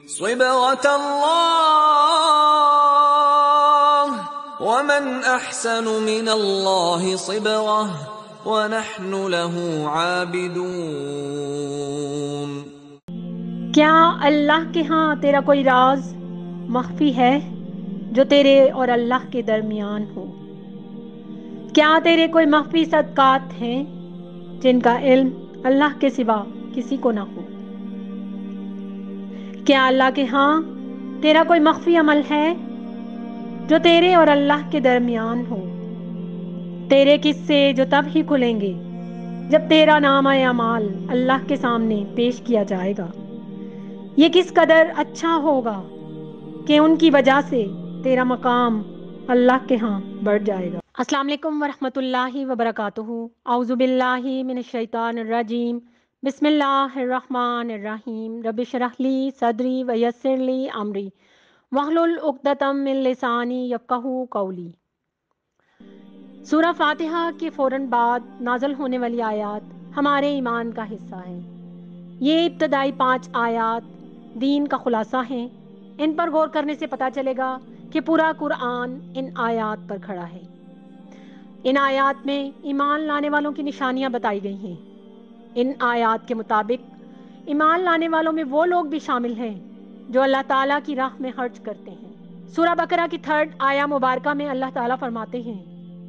صبغة الله ومن أحسن من الله صبغة ونحن له عابدون۔ کیا اللہ کے ہاں تیرا کوئی راز مخفی ہے جو تیرے اور اللہ کے درمیان ہو؟ کیا تیرے کوئی مخفی صدقات ہیں جن کا علم اللہ کے سوا کسی کو نہ ہو؟ کیا اللہ کے ہاں تیرا کوئی مخفی عمل ہے جو تیرے اور اللہ کے درمیان ہو؟ تیرے قصے جو تب ہی کھلیں گے جب تیرا نامہ اعمال اللہ کے سامنے پیش کیا جائے گا۔ یہ کس قدر اچھا ہوگا کہ ان کی وجہ سے تیرا مقام اللہ کے ہاں بڑھ جائے گا۔ السلام علیکم ورحمۃ اللہ وبرکاتہ۔ اعوذ باللہ من الشیطان الرجیم، بسم اللہ الرحمن الرحیم۔ رب اشرح لی صدری ویسر لی امری واحلل عقدۃ من لسانی یفقہوا قولی۔ سورہ فاتحہ کے فوراً بعد نازل ہونے والی آیات ہمارے ایمان کا حصہ ہیں۔ یہ ابتدائی 5 آیات دین کا خلاصہ ہیں۔ ان پر غور کرنے سے پتہ چلے گا کہ پورا قرآن ان آیات پر کھڑا ہے۔ ان آیات میں ایمان لانے والوں کی نشانیاں بتائی گئی ہیں۔ ان آیات کے مطابق ایمان لانے والوں میں وہ لوگ بھی شامل ہیں جو اللہ تعالیٰ کی راہ میں خرچ کرتے ہیں۔ سورہ بقرہ کی 3 آیہ مبارکہ میں اللہ تعالیٰ فرماتے ہیں،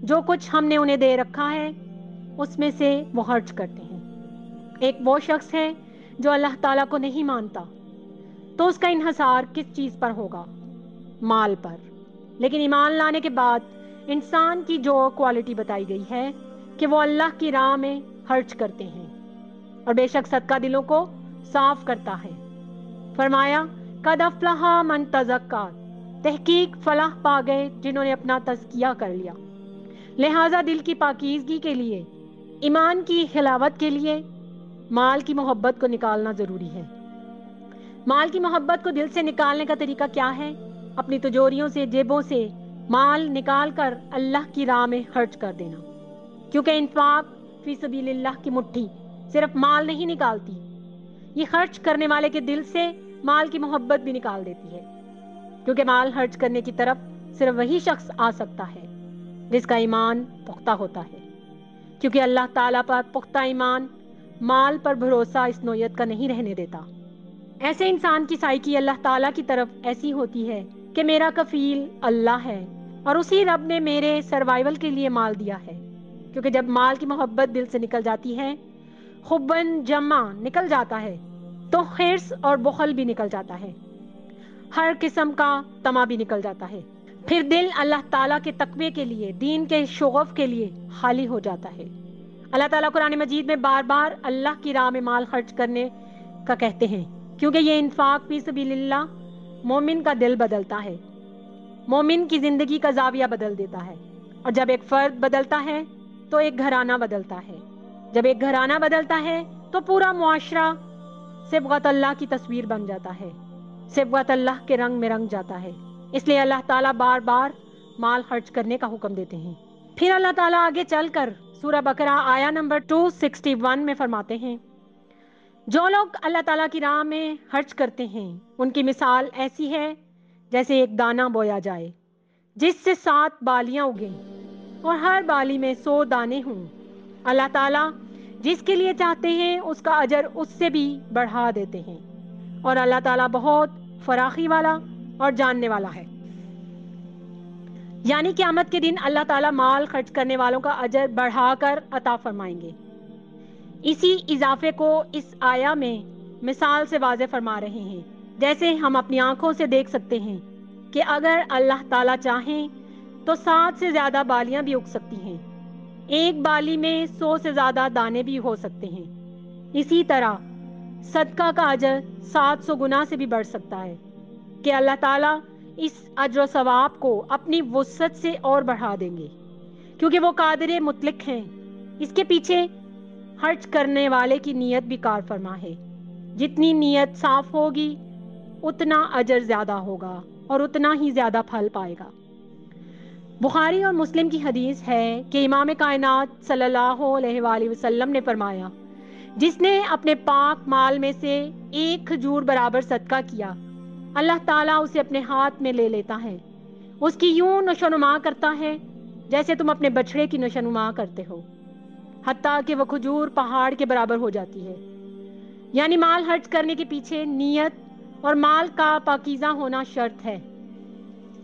جو کچھ ہم نے انہیں دے رکھا ہے اس میں سے وہ خرچ کرتے ہیں۔ ایک وہ شخص ہے جو اللہ تعالیٰ کو نہیں مانتا تو اس کا انحصار کس چیز پر ہوگا؟ مال پر۔ لیکن ایمان لانے کے بعد انسان کی جو کوالٹی بتائی گئی ہے کہ وہ اللہ کی راہ میں خرچ کرتے ہیں، اور بے شک صدقہ دلوں کو صاف کرتا ہے۔ فرمایا قد افلح من تزکا، تحقیق فلاح پا گئے جنہوں نے اپنا تزکیہ کر لیا۔ لہٰذا دل کی پاکیزگی کے لیے، ایمان کی حلاوت کے لیے مال کی محبت کو نکالنا ضروری ہے۔ مال کی محبت کو دل سے نکالنے کا طریقہ کیا ہے؟ اپنی تجوریوں سے، جیبوں سے مال نکال کر اللہ کی راہ میں خرچ کر دینا، کیونکہ انفاق فی سبیل اللہ کی مٹھی صرف مال نہیں نکالتی، یہ خرچ کرنے والے کے دل سے مال کی محبت بھی نکال دیتی ہے، کیونکہ مال خرچ کرنے کی طرف صرف وہی شخص آ سکتا ہے جس کا ایمان پختہ ہوتا ہے، کیونکہ اللہ تعالیٰ پر پختہ ایمان مال پر بھروسہ اس نوعیت کا نہیں رہنے دیتا۔ ایسے انسان کی سائیکی اللہ تعالیٰ کی طرف ایسی ہوتی ہے کہ میرا کفیل اللہ ہے اور اسی رب نے میرے سروائیول کے لیے مال دیا ہے، کیونکہ جب مال کی محبت دل سے نکل جاتی ہے، حبن جمع نکل جاتا ہے، تو حرص اور بخل بھی نکل جاتا ہے، ہر قسم کا طمع بھی نکل جاتا ہے۔ پھر دل اللہ تعالیٰ کے تقوی کے لیے، دین کے شغف کے لیے خالی ہو جاتا ہے۔ اللہ تعالیٰ قرآن مجید میں بار بار اللہ کی راہ میں مال خرچ کرنے کا کہتے ہیں، کیونکہ یہ انفاق فی سبیل اللہ مومن کا دل بدلتا ہے، مومن کی زندگی کا زاویہ بدل دیتا ہے، اور جب ایک فرد بدلتا ہے تو ایک گھرانہ بدلتا ہے، جب ایک گھرانہ بدلتا ہے تو پورا معاشرہ صبغت اللہ کی تصویر بن جاتا ہے، صبغت اللہ کے رنگ میں رنگ جاتا ہے۔ اس لیے اللہ تعالیٰ بار بار مال خرچ کرنے کا حکم دیتے ہیں۔ پھر اللہ تعالیٰ آگے چل کر سورہ بقرہ آیہ نمبر 261 میں فرماتے ہیں، جو لوگ اللہ تعالیٰ کی راہ میں خرچ کرتے ہیں ان کی مثال ایسی ہے جیسے ایک دانہ بویا جائے جس سے 7 بالیاں اگیں اور ہر بالی میں 100 دانے ہوں۔ اللہ تعالیٰ جس کے لیے چاہتے ہیں اس کا اجر اس سے بھی بڑھا دیتے ہیں، اور اللہ تعالیٰ بہت فراخی والا اور جاننے والا ہے۔ یعنی قیامت کے دن اللہ تعالیٰ مال خرچ کرنے والوں کا اجر بڑھا کر عطا فرمائیں گے۔ اسی اضافے کو اس آیہ میں مثال سے واضح فرما رہے ہیں، جیسے ہم اپنی آنکھوں سے دیکھ سکتے ہیں کہ اگر اللہ تعالیٰ چاہیں تو 7 سے زیادہ بالیاں بھی اگ سکتی ہیں، ایک بالی میں 100 سے زیادہ دانے بھی ہو سکتے ہیں۔ اسی طرح صدقہ کا اجر 700 گنا سے بھی بڑھ سکتا ہے کہ اللہ تعالیٰ اس اجر و ثواب کو اپنی وسعت سے اور بڑھا دیں گے، کیونکہ وہ قادر مطلق ہیں۔ اس کے پیچھے خرچ کرنے والے کی نیت بھی کار فرما ہے، جتنی نیت صاف ہوگی اتنا اجر زیادہ ہوگا اور اتنا ہی زیادہ پھل پائے گا۔ بخاری اور مسلم کی حدیث ہے کہ امام کائنات صلی اللہ علیہ وآلہ وسلم نے فرمایا، جس نے اپنے پاک مال میں سے 1 کھجور برابر صدقہ کیا اللہ تعالیٰ اسے اپنے ہاتھ میں لے لیتا ہے، اس کی یوں نشوونما کرتا ہے جیسے تم اپنے بچڑے کی نشوونما کرتے ہو، حتیٰ کہ وہ کھجور پہاڑ کے برابر ہو جاتی ہے۔ یعنی مال خرچ کرنے کے پیچھے نیت اور مال کا پاکیزہ ہونا شرط ہے،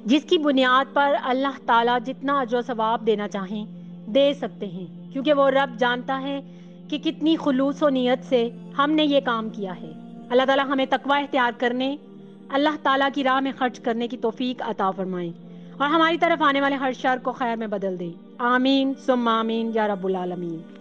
جس کی بنیاد پر اللہ تعالیٰ جتنا اجر و ثواب دینا چاہیں دے سکتے ہیں، کیونکہ وہ رب جانتا ہے کہ کتنی خلوص و نیت سے ہم نے یہ کام کیا ہے۔ اللہ تعالیٰ ہمیں تقوی اختیار کرنے، اللہ تعالیٰ کی راہ میں خرچ کرنے کی توفیق عطا فرمائیں اور ہماری طرف آنے والے ہر شر کو خیر میں بدل دیں۔ آمین ثم آمین یا رب العالمین۔